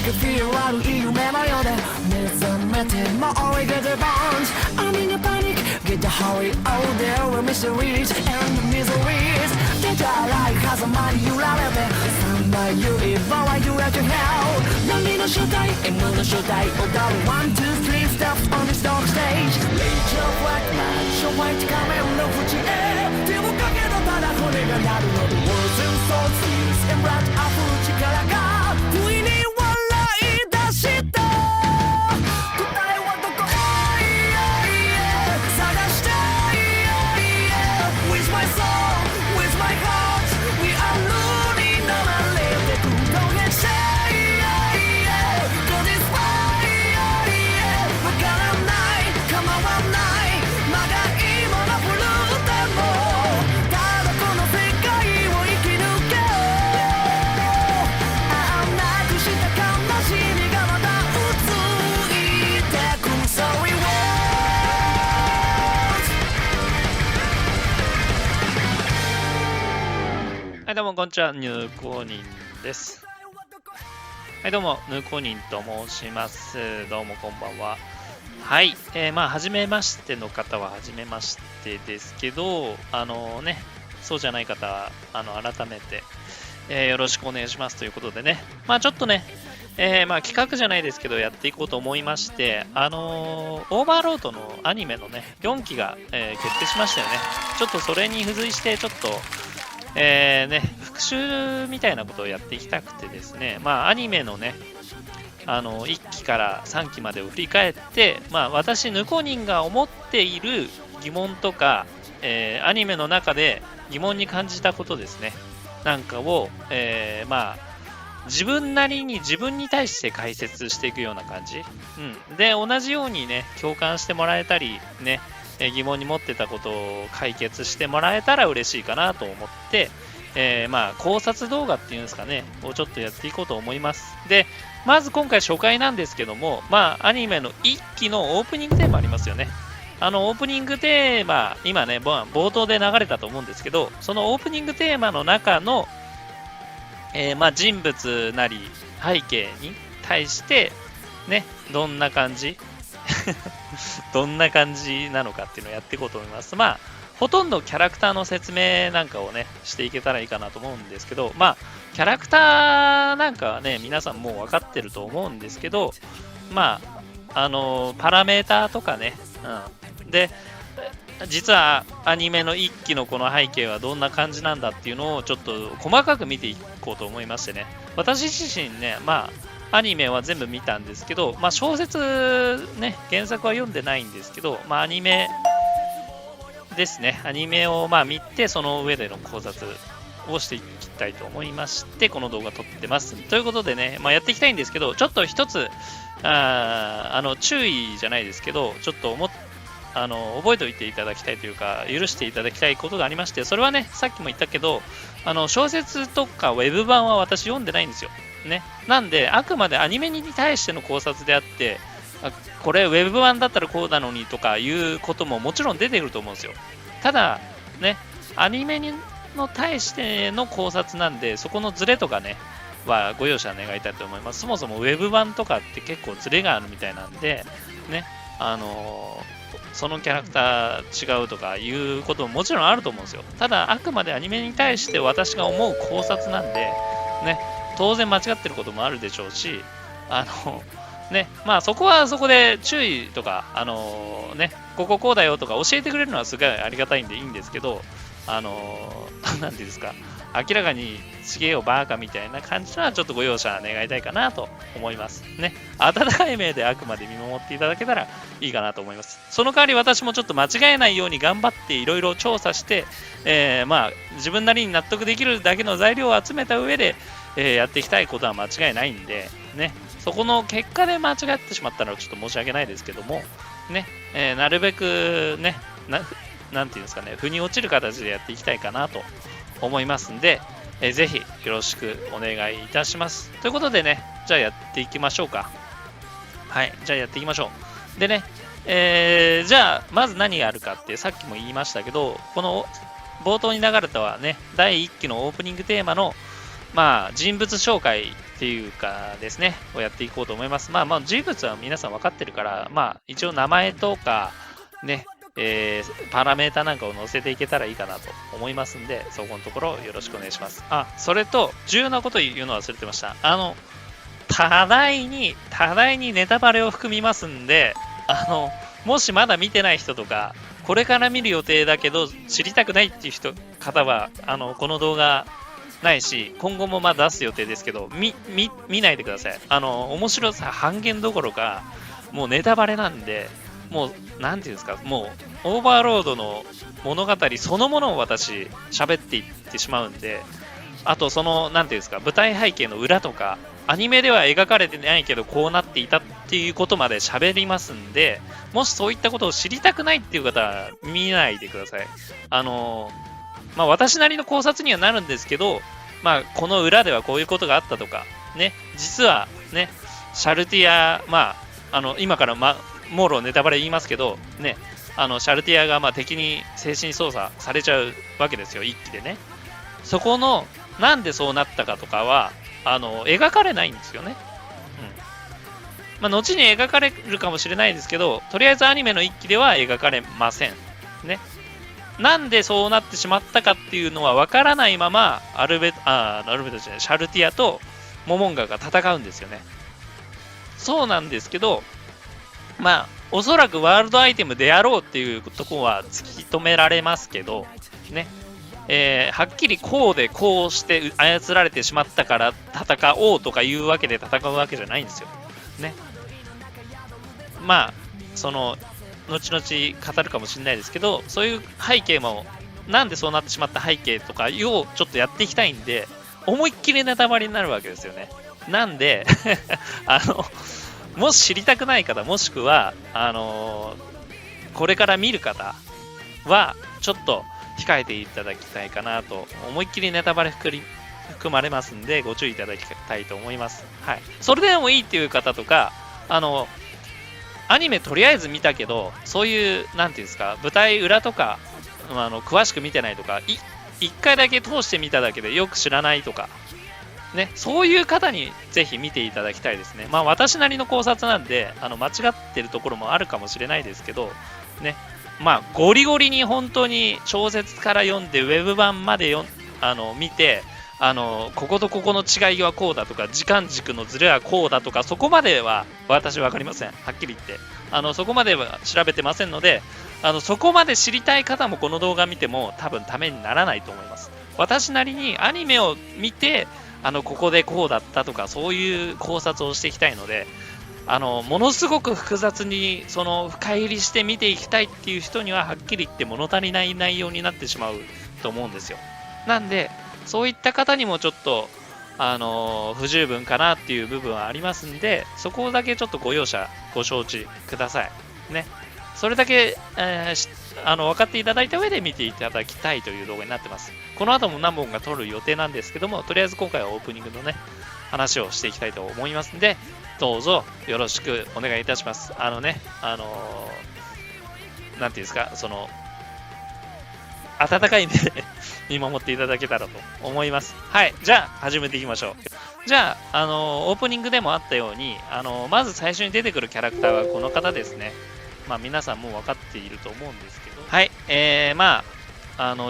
could feel 悪い夢のようで目覚めても追いかけ bones I'm in a panic get the hurry oh there were mysteries and miseries 出たらい風間に揺られて三大言葉は揺れて hell 波の正体 M の正体踊る one two three steps on this dark stage Rage of white light 昭和一仮面の淵へ手をかけろただ骨が鳴るの The words and souls peace and blood 溢る力が不意に笑い出した答えはどこ探したい With my soul, with my heart We are running on a live don't get shy Cause it's fine わからない構わないまだ今のフルでもただこの世界を生き抜けなくした悲しみがまた移ってく Sorry words はいどうもこんにちは、ヌーコーニンです。はいどうもヌーコーニンと申します。どうもこんばんは。はい、初めましての方は初めましてですけど、そうじゃない方は改めて、よろしくお願いしますということでね、ちょっとね、企画じゃないですけどやっていこうと思いまして、オーバーロードのアニメのね4期が、決定しましたよね。ちょっとそれに付随してちょっと復習みたいなことをやっていきたくてですね、アニメのね、1期から3期までを振り返って、私、ヌコニンが思っている疑問とか、アニメの中で疑問に感じたことですね、なんかを、自分なりに自分に対して解説していくような感じ。で、同じようにね、共感してもらえたり、ね、疑問に持ってたことを解決してもらえたら嬉しいかなと思って、考察動画っていうんですかね、をちょっとやっていこうと思います。で、まず今回初回なんですけども、アニメの1期のオープニングテーマありますよね。オープニングテーマ、今ね、冒頭で流れたと思うんですけど、そのオープニングテーマの中の、人物なり背景に対して、ね、どんな感じどんな感じなのかっていうのをやっていこうと思います。ほとんどキャラクターの説明なんかをね、していけたらいいかなと思うんですけど、キャラクターなんかはね、皆さんもう分かってると思うんですけど、パラメーターとかね、で、実はアニメの1期のこの背景はどんな感じなんだっていうのをちょっと細かく見ていこうと思いましてね、私自身ね、アニメは全部見たんですけど、小説ね、原作は読んでないんですけど、アニメですね、アニメを見て、その上での考察をしていきたいと思いまして、この動画撮ってます。ということでね、やっていきたいんですけど、ちょっと一つ、注意じゃないですけど、ちょっと覚えておいていただきたいというか、許していただきたいことがありまして、それはね、さっきも言ったけど、小説とかウェブ版は私読んでないんですよ。ね。なんで、あくまでアニメに対しての考察であって、これウェブ版だったらこうなのにとかいうことももちろん出てくると思うんですよ。ただ、ね、アニメの対しての考察なんで、そこのズレとかね、はご容赦願いたいと思います。そもそもウェブ版とかって結構ズレがあるみたいなんで、ね、そのキャラクター違うとかいうことももちろんあると思うんですよ。ただ、あくまでアニメに対して私が思う考察なんで、ね、当然間違ってることもあるでしょうし、そこはそこで注意とか、こここうだよとか教えてくれるのはすごいありがたいんでいいんですけど、なんていうんですか、明らかにちげえよバーカみたいな感じはちょっとご容赦願いたいかなと思いますね。温かい目であくまで見守っていただけたらいいかなと思います。その代わり私もちょっと間違えないように頑張っていろいろ調査して、自分なりに納得できるだけの材料を集めた上で、やっていきたいことは間違いないんで、ね、そこの結果で間違ってしまったらちょっと申し訳ないですけども、ね、なるべくね、なんていうんですかね、腑に落ちる形でやっていきたいかなと思いますんで、ぜひよろしくお願いいたします。ということでね、じゃあやっていきましょうか。はい、じゃあやっていきましょう。でね、じゃあまず何があるかってさっきも言いましたけど、この冒頭に流れたはね、第1期のオープニングテーマのまあ、人物紹介っていうかですね、をやっていこうと思います。まあ、人物は皆さん分かってるから、まあ、一応名前とか、ね、パラメータなんかを載せていけたらいいかなと思いますんで、そこのところよろしくお願いします。あ、それと、重要なこと言うの忘れてました。多大にネタバレを含みますんで、もしまだ見てない人とか、これから見る予定だけど知りたくないっていう方は、この動画ないし、今後もまだ出す予定ですけど、見ないでください。面白さ半減どころか、もうネタバレなんで、もう、なんていうんですか、もう、オーバーロードの物語そのものを私、喋っていってしまうんで、あと、なんていうんですか、舞台背景の裏とか、アニメでは描かれてないけど、こうなっていたっていうことまで喋りますんで、もしそういったことを知りたくないっていう方は、見ないでください。まあ、私なりの考察にはなるんですけど、まあ、この裏ではこういうことがあったとか、ね、実はね、シャルティア、まあ、今から、もろネタバレ言いますけど、ね、シャルティアが敵に精神操作されちゃうわけですよ、一気でね。そこの、なんでそうなったかとかは、描かれないんですよね。後に描かれるかもしれないですけど、とりあえずアニメの一期では描かれません。ね。なんでそうなってしまったかっていうのは分からないまま、シャルティアとモモンガが戦うんですよね。そうなんですけど、おそらくワールドアイテムであろうっていうところは突き止められますけど、ね。はっきりこうでこうして操られてしまったから戦おうとかいうわけで戦うわけじゃないんですよ。ね。後々語るかもしれないですけど、そういう背景も、なんでそうなってしまった背景とかをちょっとやっていきたいんで、思いっきりネタバレになるわけですよね。なんで、もし知りたくない方、もしくは、これから見る方は、ちょっと控えていただきたいかなと、思いっきりネタバレ含まれますんで、ご注意いただきたいと思います。はい。それでもいいっていう方とか、アニメとりあえず見たけど、そういう、なんていうんですか、舞台裏とか、詳しく見てないとか、一回だけ通してみただけでよく知らないとか、ね、そういう方にぜひ見ていただきたいですね。私なりの考察なんで、間違ってるところもあるかもしれないですけど、ね、ゴリゴリに本当に小説から読んで、ウェブ版まで見て、こことここの違いはこうだとか、時間軸のズレはこうだとか、そこまでは私分かりません。はっきり言って。そこまでは調べてませんので、そこまで知りたい方もこの動画見ても多分ためにならないと思います。私なりにアニメを見て、ここでこうだったとか、そういう考察をしていきたいので、ものすごく複雑に深入りして見ていきたいっていう人にははっきり言って物足りない内容になってしまうと思うんですよ。なんでそういった方にもちょっと不十分かなっていう部分はありますんで、そこだけちょっとご承知くださいね。それだけ、分かっていただいた上で見ていただきたいという動画になってます。この後も何本か撮る予定なんですけども、とりあえず今回はオープニングのね話をしていきたいと思いますんで、どうぞよろしくお願いいたします。なんていうんですか、温かい目で見守っていただけたらと思います。はい、じゃあ始めていきましょう。じゃあ、オープニングでもあったように、まず最初に出てくるキャラクターはこの方ですね。皆さんもう分かっていると思うんですけど、はい、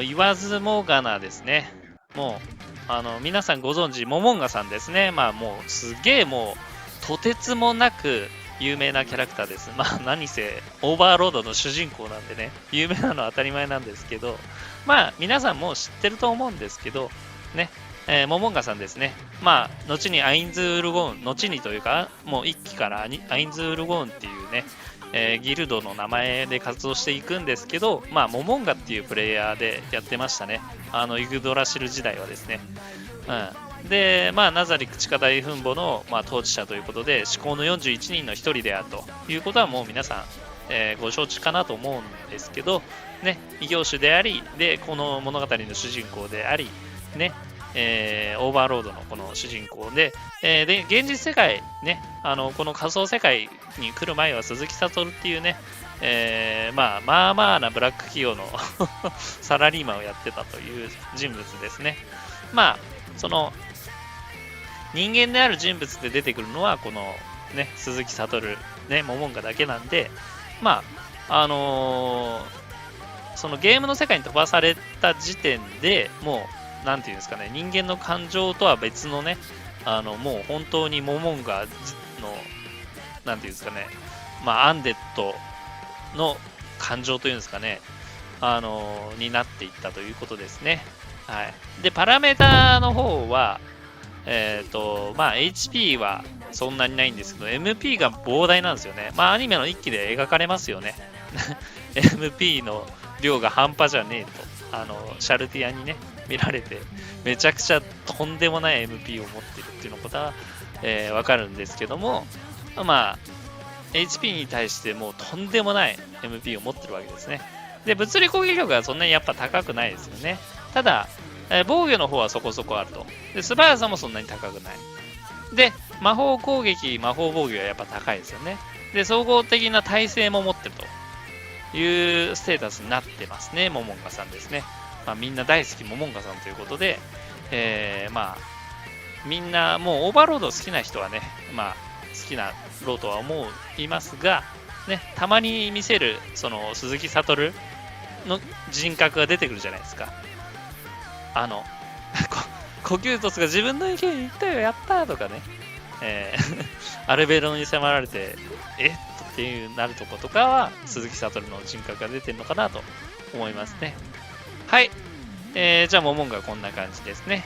言わずもがなですね。もう、皆さんご存知、モモンガさんですね。もう、すげえもう、とてつもなく有名なキャラクターです。何せ、オーバーロードの主人公なんでね、有名なのは当たり前なんですけど、皆さんもう知ってると思うんですけど、ね、モモンガさんですね。後にアインズウルゴーン、後にというか、もう一期からアインズウルゴーンっていうね、ギルドの名前で活動していくんですけど、モモンガっていうプレイヤーでやってましたね。ユグドラシル時代はですね。で、ナザリク地下大墳墓の、統治者ということで、至高の41人の一人であるということはもう皆さん、ご承知かなと思うんですけど、ね、異業種であり、で、この物語の主人公であり、ね、オーバーロードのこの主人公で、で、現実世界、ね、この仮想世界に来る前は鈴木悟っていうね、まあなブラック企業のサラリーマンをやってたという人物ですね。人間である人物で出てくるのはこのね鈴木悟ねモモンガだけなんで、まあそのゲームの世界に飛ばされた時点でもうなんていうんですかね、人間の感情とは別のね、もう本当にモモンガのなんていうんですかね、まあアンデッドの感情というんですかね、になっていったということですね。はい。で、パラメータの方は、まあ、HP はそんなにないんですけど、MP が膨大なんですよね。まあ、アニメの1期で描かれますよね。MP の量が半端じゃねえと、シャルティアにね、見られて、めちゃくちゃとんでもない MP を持ってるっていうのことは、わかるんですけども、まあ、HP に対してもうとんでもない MP を持ってるわけですね。で、物理攻撃力はそんなにやっぱ高くないですよね。ただ、防御の方はそこそこあると。で、素早さもそんなに高くない。で、魔法攻撃、魔法防御はやっぱ高いですよね。で、総合的な耐性も持ってるというステータスになってますね、モモンガさんですね。まあ、みんな大好きモモンガさんということで、まあ、みんなもうオーバーロード好きな人はね、まあ、好きなろうとは思いますが、ね、たまに見せるその鈴木悟の人格が出てくるじゃないですか。呼吸突が自分の池に行ったよ、やったーとかね、アルベロに迫られて、っていうなるとことかは、鈴木悟の人格が出てるのかなと思いますね。はい。じゃあ、モモンガはこんな感じですね。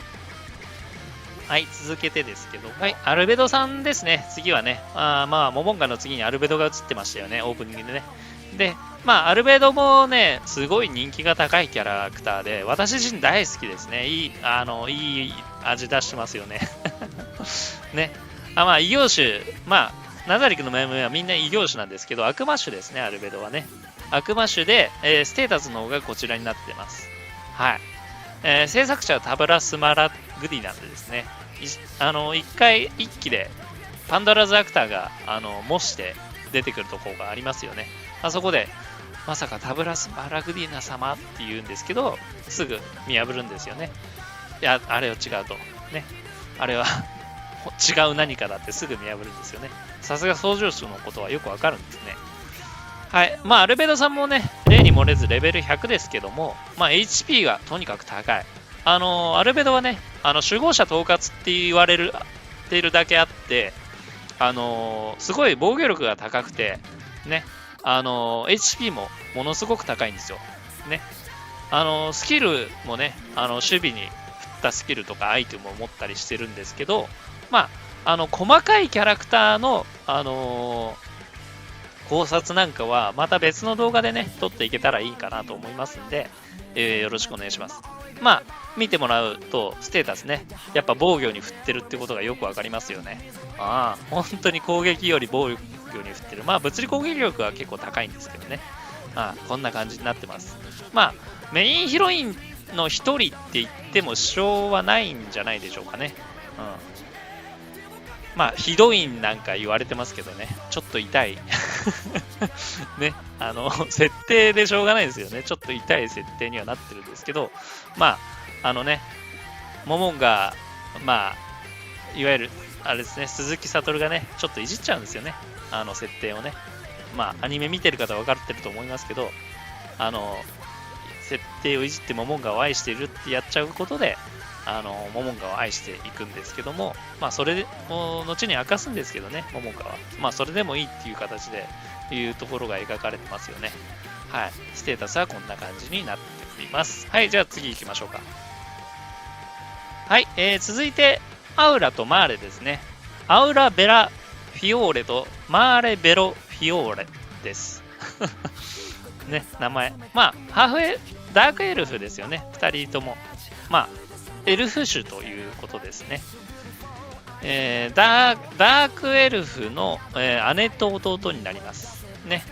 はい、続けてですけど、はい、アルベドさんですね。次はね、まあ、モモンガの次にアルベドが映ってましたよね、オープニングでね。で、まあ、アルベドもね、すごい人気が高いキャラクターで、私自身大好きですね。いい味出してますよね。ね。まあ、異業種、まあ、ナザリクの面々はみんな異業種なんですけど、悪魔種ですね、アルベドはね。悪魔種で、ステータスの方がこちらになってます。はい。制作者はタブラスマラグディなんでですね、一回、一期で、パンドラズアクターが、模して出てくるところがありますよね。そこで、まさかタブラスマラグディーナ様って言うんですけど、すぐ見破るんですよね。いや、あれは違うと。ね。あれは違う何かだってすぐ見破るんですよね。さすが操縦士のことはよくわかるんですね。はい。まあ、アルベドさんもね、例に漏れずレベル100ですけども、まあ、HP がとにかく高い。アルベドはね、守護者統括って言われているだけあって、すごい防御力が高くて、ね、HP もものすごく高いんですよ。ね。スキルもね、守備に振ったスキルとかアイテムを持ったりしてるんですけど、まあ、細かいキャラクターの、考察なんかは、また別の動画でね、撮っていけたらいいかなと思いますんで、よろしくお願いします。まあ、見てもらうと、ステータスね、やっぱ防御に振ってるってことがよくわかりますよね。本当に攻撃より防御に振ってる。まあ、物理攻撃力は結構高いんですけどね。こんな感じになってます。まあ、メインヒロインの一人って言っても支障はないんじゃないでしょうかね。まあ、ヒロインなんか言われてますけどね、ちょっと痛い。ね、設定でしょうがないですよね。ちょっと痛い設定にはなってるんですけど、まあ、モモンが、まあ、いわゆる、あれですね、鈴木悟がね、ちょっといじっちゃうんですよね。設定をね。まあ、アニメ見てる方は分かってると思いますけど、設定をいじってモモンガを愛しているってやっちゃうことで、モモンガを愛していくんですけども、まあ、それを後に明かすんですけどね、モモンガは。まあ、それでもいいっていう形で、いうところが描かれてますよね。はい。ステータスはこんな感じになっております。はい、じゃあ次行きましょうか。はい、続いて、アウラとマーレですね。アウラ・ベラ・フィオーレとマーレ・ベロ・フィオーレです。ね、名前。まあ、ダークエルフですよね、2人とも。まあ、エルフ種ということですね。ダークエルフの、姉と弟になります。ね。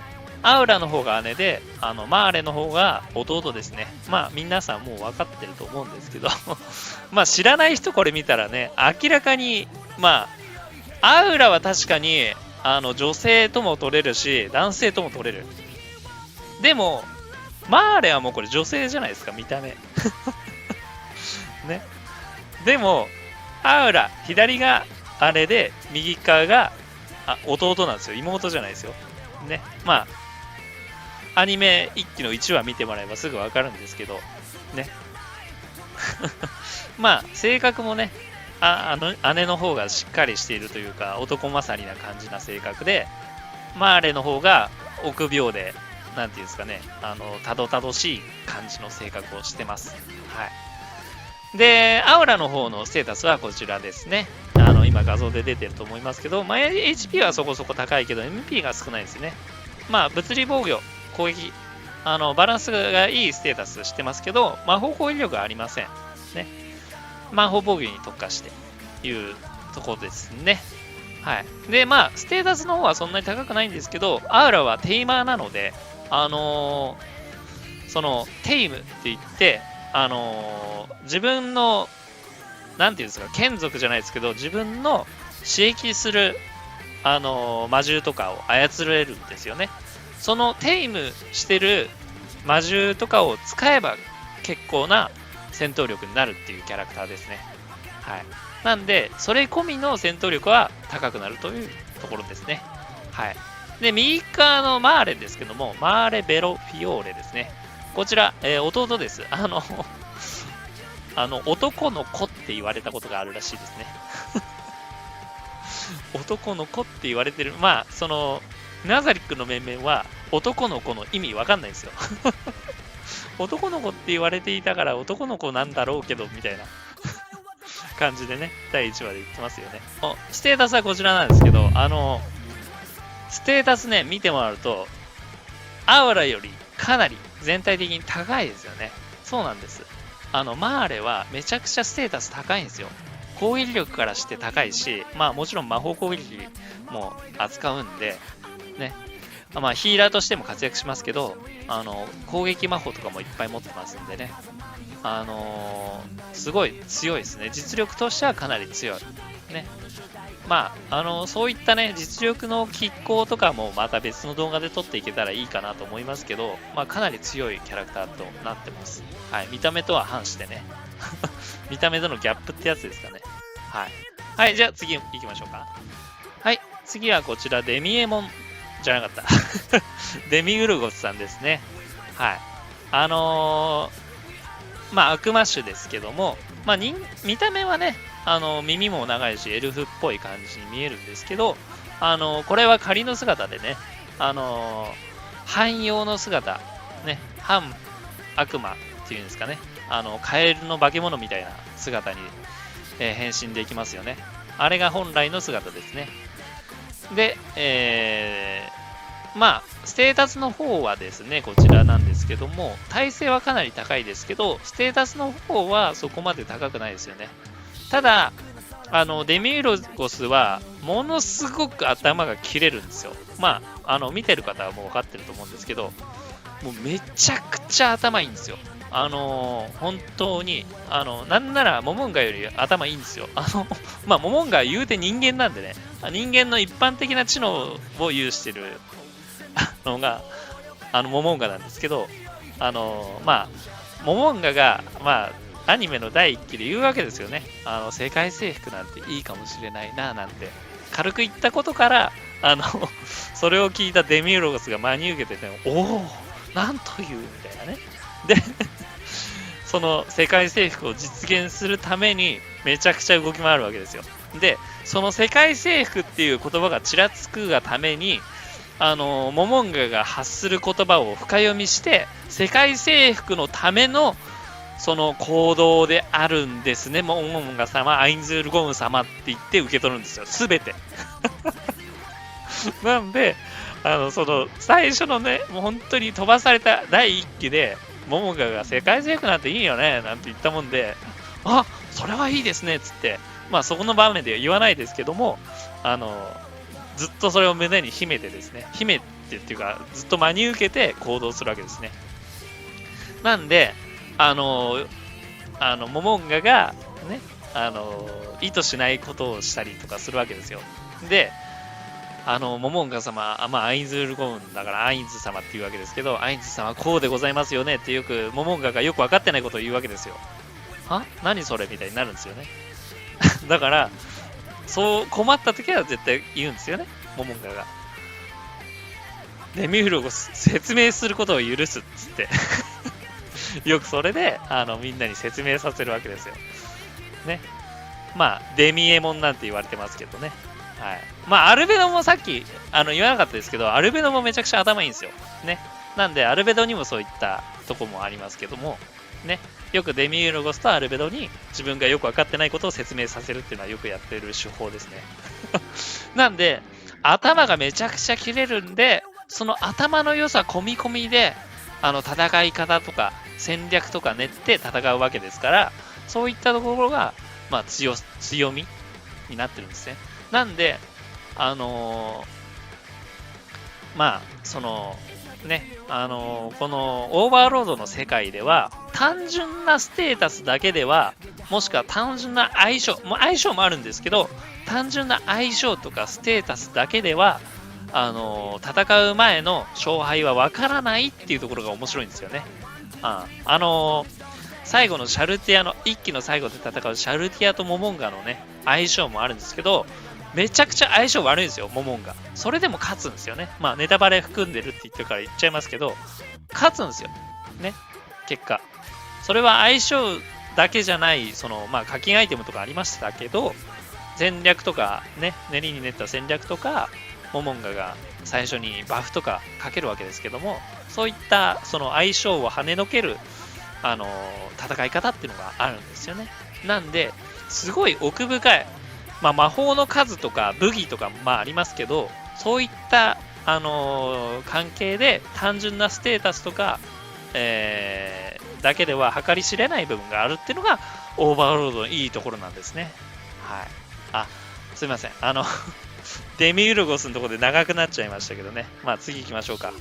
アウラの方が姉で、マーレの方が弟ですね。まあ、皆さんもう分かってると思うんですけど、まあ、知らない人これ見たらね、明らかに、まあ、アウラは確かに、女性とも取れるし、男性とも取れる。でも、マーレはもうこれ女性じゃないですか、見た目。ね。でも、アウラ、左があれで、右側が弟なんですよ。妹じゃないですよ。ね。まあ、アニメ1期の1話見てもらえばすぐわかるんですけど、ね。まあ、性格もね、姉の方がしっかりしているというか、男勝りな感じな性格で、マーレの方が臆病で、なんていうんですかね、たどたどしい感じの性格をしてます。はい。で、アウラの方のステータスはこちらですね。今画像で出てると思いますけど、まあ、HP はそこそこ高いけど、MP が少ないですね。まあ、物理防御、攻撃、バランスがいいステータスしてますけど、魔法攻撃力はありません。ね。魔法防御に特化していうところですね。はい。で、まあ、ステータスの方はそんなに高くないんですけど、アウラはテイマーなので、その、テイムって言って、自分の、なんていうんですか、眷属じゃないですけど、自分の刺激する、魔獣とかを操れるんですよね。そのテイムしてる魔獣とかを使えば結構な戦闘力になるっていうキャラクターですね。はい。なんで、それ込みの戦闘力は高くなるというところですね。はい。で、右側のマーレですけども、マーレ・ベロフィオーレですね。こちら、弟です。男の子って言われたことがあるらしいですね。男の子って言われてる。まあ、ナザリックの面々は男の子の意味わかんないんですよ。男の子って言われていたから男の子なんだろうけど、みたいな感じでね、第1話で言ってますよね。ステータスはこちらなんですけど、ステータスね、見てもらうと、アウラよりかなり全体的に高いですよね。そうなんです。マーレはめちゃくちゃステータス高いんですよ。攻撃力からして高いし、まあもちろん魔法攻撃も扱うんで、ね。まあヒーラーとしても活躍しますけど、攻撃魔法とかもいっぱい持ってますんでね。すごい強いですね。実力としてはかなり強い。ね。まあ、そういったね、実力の拮抗とかもまた別の動画で撮っていけたらいいかなと思いますけど、まあ、かなり強いキャラクターとなってます。はい。見た目とは反してね。見た目とのギャップってやつですかね。はい。はい、じゃあ次行きましょうか。はい。次はこちら、デミエモンじゃなかった。デミウルゴスさんですね。はい。まあ、悪魔種ですけども、まあ、見た目はね、耳も長いし、エルフっぽい感じに見えるんですけど、これは仮の姿でね、汎用の姿、ね、反悪魔っていうんですかね、カエルの化け物みたいな姿に、変身できますよね。あれが本来の姿ですね。で、まあ、ステータスの方はですね、こちらなんですけども、耐性はかなり高いですけど、ステータスの方はそこまで高くないですよね。ただ、デミウロゴスは、ものすごく頭が切れるんですよ。まあ、見てる方はもう分かってると思うんですけど、もうめちゃくちゃ頭いいんですよ。本当に、なんならモモンガより頭いいんですよ。まあ、モモンガは言うて人間なんでね、人間の一般的な知能を有してるのが、モモンガなんですけど、まあ、モモンガが、まあ、アニメの第1期で言うわけですよね。世界征服なんていいかもしれないな、なんて。軽く言ったことから、それを聞いたデミウロゴスが真に受けてて、おお、なんという、みたいなね。で、その世界征服を実現するために、めちゃくちゃ動き回るわけですよ。で、その世界征服っていう言葉がちらつくがために、モモンガが発する言葉を深読みして、世界征服のためのその行動であるんですね。モモンガ様、アインズールゴム様って言って受け取るんですよ。すべて。なんで、その最初のね、もう本当に飛ばされた第1期で、モモンガが世界征服なんていいよね、なんて言ったもんで、あ、それはいいですね、つって、まあそこの場面では言わないですけども、ずっとそれを胸に秘めてですね、秘めてっていうか、ずっと真に受けて行動するわけですね。なんで、モモンガがね、意図しないことをしたりとかするわけですよ。で、モモンガ様、まあ、アインズールゴーンだからアインズ様っていうわけですけど、アインズ様はこうでございますよねってよく、モモンガがよく分かってないことを言うわけですよ。は何それみたいになるんですよね。だから、そう困った時は絶対言うんですよね、モモンガが。デミウルゴス、説明することを許すっつって。よくそれで、みんなに説明させるわけですよ。ね。まあ、デミエモンなんて言われてますけどね。はい。まあ、アルベドもさっき、言わなかったですけど、アルベドもめちゃくちゃ頭いいんですよ。ね。なんで、アルベドにもそういったとこもありますけども、ね。よくデミウルゴスとアルベドに自分がよく分かってないことを説明させるっていうのはよくやってる手法ですね。なんで、頭がめちゃくちゃ切れるんで、その頭の良さ込み込みで、戦い方とか戦略とか練って戦うわけですから、そういったところが、まあ、強みになってるんですね。なんで、まあ、その、ね、このオーバーロードの世界では、単純なステータスだけでは、もしくは単純な相性もあるんですけど、単純な相性とかステータスだけでは、戦う前の勝敗は分からないっていうところが面白いんですよね。最後のシャルティアの、一期の最後で戦うシャルティアとモモンガのね、相性もあるんですけど、めちゃくちゃ相性悪いんですよ、モモンガ。それでも勝つんですよね。まあ、ネタバレ含んでるって言ってるから言っちゃいますけど、勝つんですよ。ね、結果。それは相性だけじゃない、まあ、課金アイテムとかありましたけど、戦略とか、ね、練りに練った戦略とか、モモンガが最初にバフとかかけるわけですけども、そういったその相性を跳ねのける、戦い方っていうのがあるんですよね。なんで、すごい奥深い、まあ、魔法の数とか武器とかまあありますけど、そういった、関係で単純なステータスとか、だけでは計り知れない部分があるっていうのがオーバーロードのいいところなんですね。はい。あ、すいません。デミウルゴスのところで長くなっちゃいましたけどね。まあ次行きましょうか。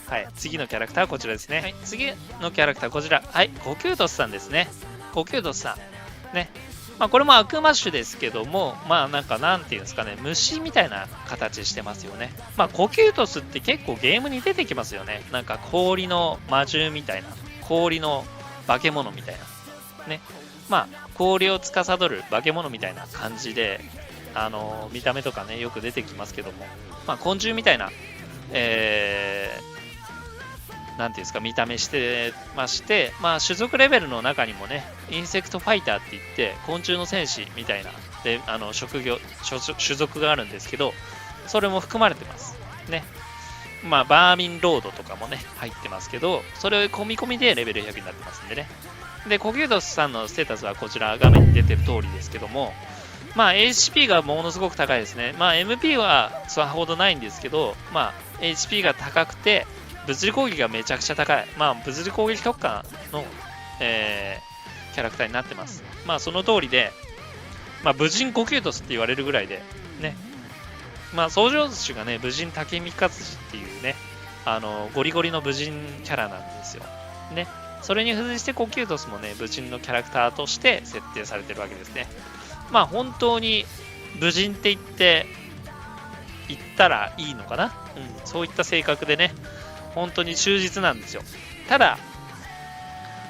はい。次のキャラクターはこちらですね。はい。次のキャラクターはこちら。はい。コキュートスさんですね。コキュートスさん。ね。まあこれも悪魔種ですけども、まあなんていうんですかね。虫みたいな形してますよね。まあコキュートスって結構ゲームに出てきますよね。なんか氷の魔獣みたいな。氷の化け物みたいな。ね。まあ氷を司る化け物みたいな感じで、見た目とかね、よく出てきますけども、まあ、昆虫みたいな、なんていうんですか、見た目してまして、まあ、種族レベルの中にもね、インセクトファイターって言って、昆虫の戦士みたいな、で種族があるんですけど、それも含まれてます。ね。まあ、バーミンロードとかもね、入ってますけど、それを込み込みでレベル100になってますんでね。で、コキュートスさんのステータスはこちら、画面に出てる通りですけども、まあ HP がものすごく高いですね。まあ MP はそれほどないんですけど、まあ HP が高くて、物理攻撃がめちゃくちゃ高い。まあ物理攻撃特化の、キャラクターになってます。まあその通りで、まあ武人コキュートスって言われるぐらいで、ね。まあ創業主がね、武人竹見勝次っていうね、ゴリゴリの武人キャラなんですよ。ね。それに付随してコキュートスもね、武人のキャラクターとして設定されてるわけですね。まあ本当に武人って言ったらいいのかな、そういった性格でね、本当に忠実なんですよ。ただ、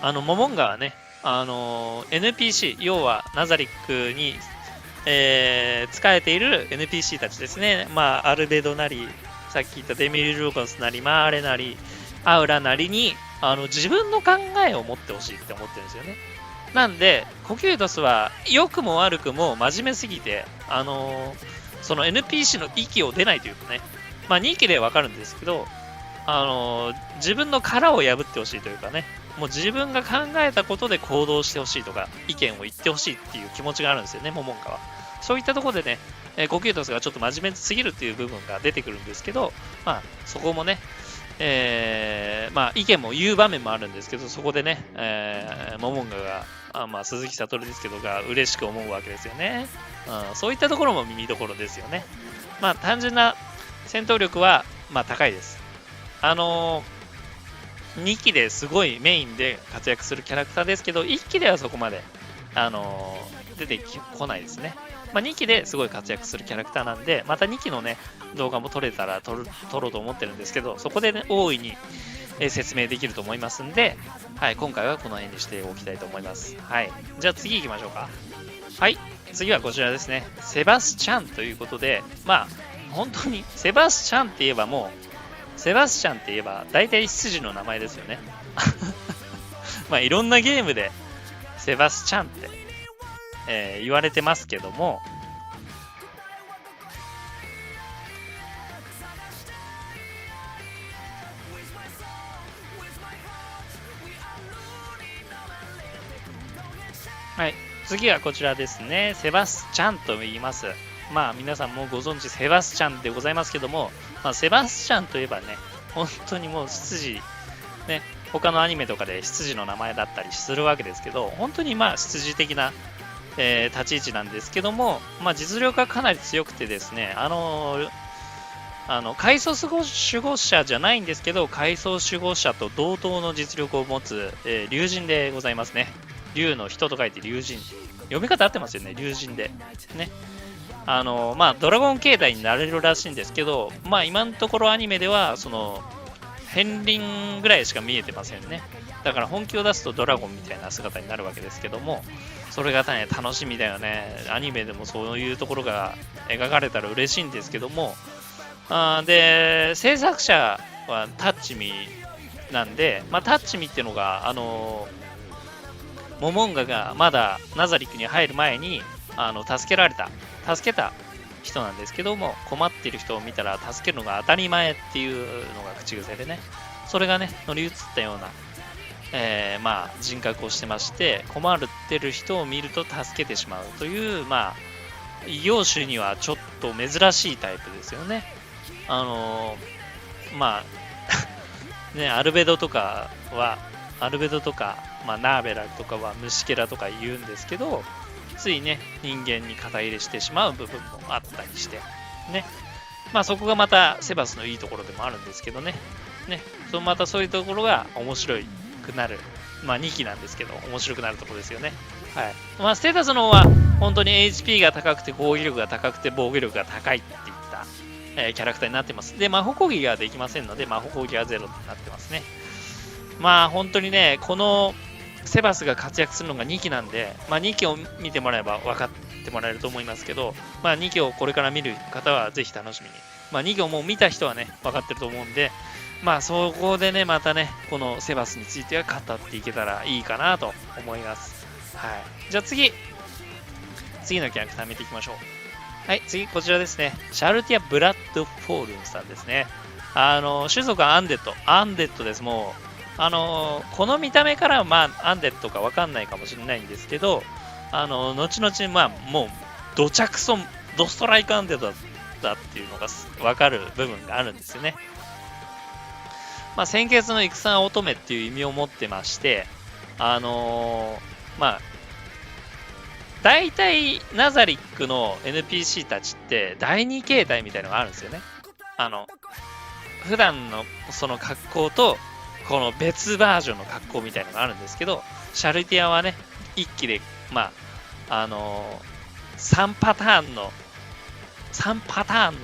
モモンガはね、NPC、要はナザリックに、仕えている NPC たちですね。まあ、アルベドなり、さっき言ったデミル・ロゴスなり、マーレなり、アウラなりに、自分の考えを持ってほしいって思ってるんですよね。なんで、コキュートスは良くも悪くも真面目すぎて、その NPC の域を出ないというかね、まあ2期でわかるんですけど、自分の殻を破ってほしいというかね、もう自分が考えたことで行動してほしいとか、意見を言ってほしいっていう気持ちがあるんですよね、モモンガは。そういったところでね、コキュートスがちょっと真面目すぎるっていう部分が出てくるんですけど、まあそこもね、まあ意見も言う場面もあるんですけど、そこでね、モモンガが、まあ鈴木悟ですけどが嬉しく思うわけですよね。そういったところも見どころですよね。まあ単純な戦闘力は、まあ高いです。2期ですごいメインで活躍するキャラクターですけど、1期ではそこまで、出てこないですね。まあ、2期ですごい活躍するキャラクターなんで、また2期のね、動画も撮れたら撮ろうと思ってるんですけど、そこでね、大いに説明できると思いますんで、はい、今回はこの辺にしておきたいと思います。はい。じゃあ次行きましょうか。はい。次はこちらですね。セバスチャンということで、まあ、本当にセバスチャンって言えばもう、セバスチャンって言えば大体執事の名前ですよね。まあ、いろんなゲームでセバスチャンって、言われてますけども、はい、次はこちらですね。セバスチャンと言います。まあ皆さんもご存知セバスチャンでございますけども、まあ、セバスチャンといえばね、本当にもう執事、ね、他のアニメとかで執事の名前だったりするわけですけど、本当にまあ執事的な、立ち位置なんですけども、まあ、実力がかなり強くてですね、階層守護者じゃないんですけど、階層守護者と同等の実力を持つ、竜神でございますね。竜の人と書いて竜神。読み方合ってますよね、竜神で。ね。まあ、ドラゴン形態になれるらしいんですけど、まあ、今のところアニメでは、片鱗ぐらいしか見えてませんね。だから本気を出すとドラゴンみたいな姿になるわけですけども、それがね、楽しみだよね。アニメでもそういうところが描かれたら嬉しいんですけども、で、制作者はタッチミなんで、まあ、タッチミっていうのが、モモンガがまだナザリックに入る前に助けた人なんですけども、困っている人を見たら助けるのが当たり前っていうのが口癖でね、それがね乗り移ったような、まあ、人格をしてまして、困ってる人を見ると助けてしまうという、まあ、異業種にはちょっと珍しいタイプですよね。まあね、アルベドとか、まあ、ナーベラとかは虫けらとか言うんですけど、ついね、人間に肩入れしてしまう部分もあったりして、ね。まあそこがまたセバスのいいところでもあるんですけどね。またそういうところが面白くなる。まあ2期なんですけど、面白くなるところですよね。はい。まあステータスの方は、本当に HP が高くて攻撃力が高くて防御力が高いっていった、キャラクターになってます。で、魔法攻撃ができませんので、魔法攻撃はゼロになってますね。まあ本当にね、このセバスが活躍するのが2期なんで、まあ、2期を見てもらえば分かってもらえると思いますけど、まあ、2期をこれから見る方はぜひ楽しみに。まあ、2期をもう見た人はね、分かってると思うんで、まあ、そこでね、またね、このセバスについては語っていけたらいいかなと思います。はい。じゃあ次のキャラクター見ていきましょう。はい、次、こちらですね。シャルティア・ブラッドフォールンさんですね。種族はアンデッドです。もう、この見た目からは、まあ、アンデッドか分かんないかもしれないんですけど、後々、まあ、もう、ドストライクアンデッドだっていうのが分かる部分があるんですよね。まあ、先決の戦乙女っていう意味を持ってまして、まあ、大体、ナザリックの NPC たちって、第二形態みたいなのがあるんですよね。普段のその格好と、この別バージョンの格好みたいなのがあるんですけど、シャルティアはね、一期で、まあ、3パターンの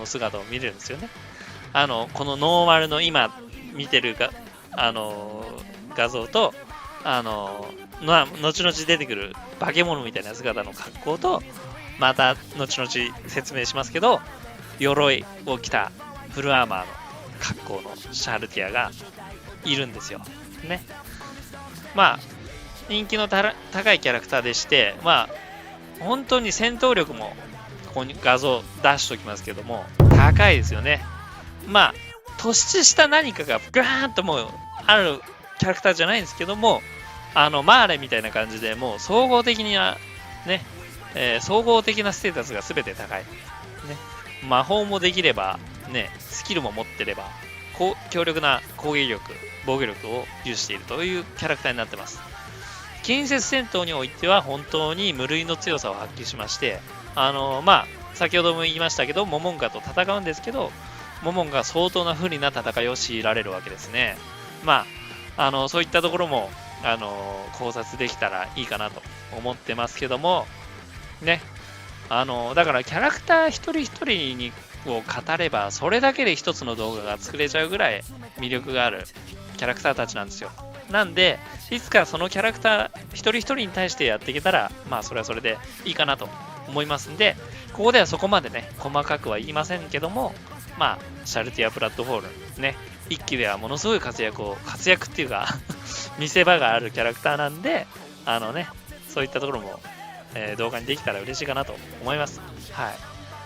姿を見れるんですよね。このノーマルの今見てる画像と、後々出てくる化け物みたいな姿の格好と、また後々説明しますけど、鎧を着たフルアーマーの格好のシャルティアがいるんですよ。ね。まあ、人気の高いキャラクターでして、まあ、本当に戦闘力も、ここに画像出しておきますけども、高いですよね。まあ、突出した何かがガーンともうあるキャラクターじゃないんですけども、マーレみたいな感じでもう総合的な、ね、総合的なステータスが全て高い。ね。魔法もできれば、ね、スキルも持ってれば、強力な攻撃力、防御力を有しているというキャラクターになっています。近接戦闘においては本当に無類の強さを発揮しまして、まあ、先ほども言いましたけど、モモンガと戦うんですけど、モモンガが相当な不利な戦いを強いられるわけですね。まあ、そういったところも、考察できたらいいかなと思ってますけども、ね、だからキャラクター一人一人にを語れば、それだけで一つの動画が作れちゃうぐらい魅力があるキャラクターたちなんですよ。なんで、いつかそのキャラクター一人一人に対してやっていけたら、まあそれはそれでいいかなと思いますんで、ここではそこまでね、細かくは言いませんけども、まあ、シャルティア・プラットフォール、ね、1期ではものすごい活躍っていうか、見せ場があるキャラクターなんで、そういったところも、動画にできたら嬉しいかなと思います。はい。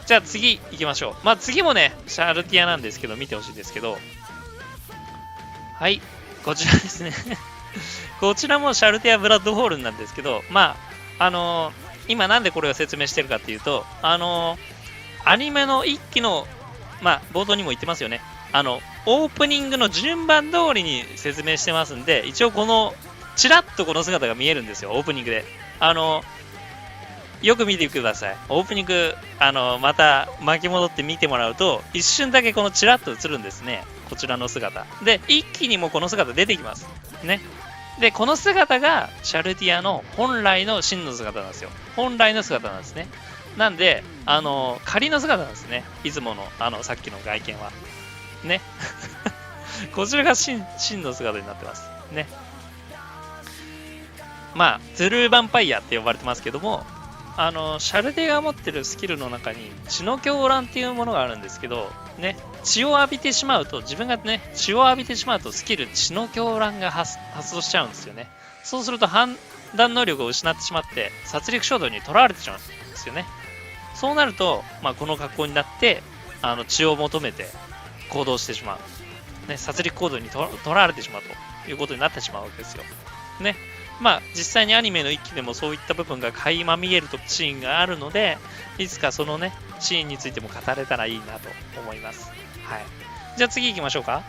じゃあ次行きましょう。まあ次もね、シャルティアなんですけど、見てほしいですけど、はい、こちらですね。こちらもシャルティア・ブラッドホールなんですけど、まあ、今なんでこれを説明してるかっていうと、アニメの1期の、まあ、冒頭にも言ってますよね。オープニングの順番通りに説明してますんで、一応ちらっとこの姿が見えるんですよ、オープニングで。よく見てください。オープニング、また巻き戻って見てもらうと、一瞬だけこのちらっと映るんですね。こちらの姿。で、一気にもこの姿出てきます。ね。で、この姿がシャルティアの本来の真の姿なんですよ。本来の姿なんですね。なんで、仮の姿なんですね。いつもの、さっきの外見は。ね。こちらが真の姿になってます。ね。まあ、トゥルーヴァンパイアって呼ばれてますけども、シャルティアが持ってるスキルの中に血の狂乱っていうものがあるんですけど、ね、血を浴びてしまうと、自分がね、血を浴びてしまうとスキル血の狂乱が発動しちゃうんですよね。そうすると判断能力を失ってしまって、殺戮衝動にとらわれてしまうんですよね。そうなると、まあ、この格好になって、血を求めて行動してしまう。ね、殺戮行動にとらわれてしまうということになってしまうわけですよ。ね。まあ、実際にアニメの一期でもそういった部分が垣間見えるシーンがあるので、いつかそのね、シーンについても語れたらいいなと思います。はい。じゃあ次行きましょうか。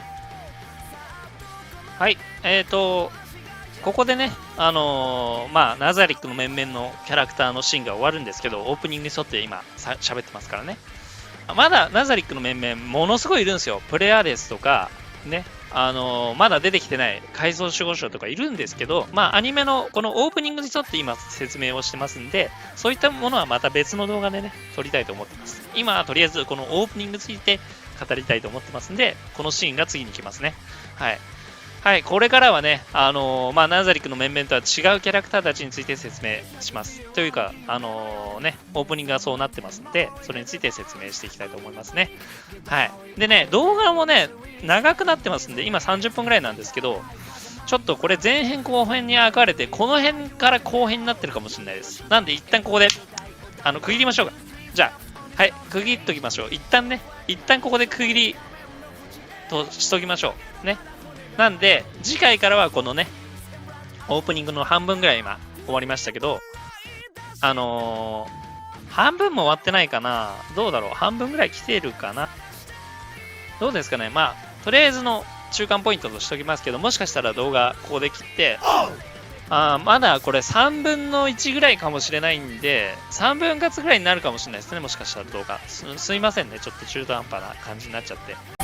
はい。ここでね、まあ、ナザリックの面々のキャラクターのシーンが終わるんですけど、オープニングに沿って今喋ってますからね。まだナザリックの面々、ものすごいいるんですよ。プレアデスとか、ね、まだ出てきてない改造守護賞とかいるんですけど、まあ、アニメのこのオープニングに沿って今説明をしてますんで、そういったものはまた別の動画でね、撮りたいと思ってます。今はとりあえずこのオープニングについて語りたいと思ってますんで、このシーンが次に来ますね。はい。はい、これからはね、まあ、ナザリックの面々とは違うキャラクターたちについて説明します。というか、ね、オープニングがそうなってますんで、それについて説明していきたいと思いますね。はい。でね、動画もね、長くなってますんで、今30分ぐらいなんですけど、ちょっとこれ前編後編に分かれて、この辺から後編になってるかもしれないです。なんで一旦ここで、区切りましょうか。じゃあ、はい、区切っときましょう。一旦ここで区切りとしときましょう。ね。なんで、次回からはこのね、オープニングの半分ぐらい今終わりましたけど、半分も終わってないかな。どうだろう。半分ぐらい来てるかな。どうですかね。まあ、とりあえずの中間ポイントとしておきますけど、もしかしたら動画ここで切って、まだこれ3分の1ぐらいかもしれないんで、3分割ぐらいになるかもしれないですね。もしかしたら動画。すいませんね。ちょっと中途半端な感じになっちゃって。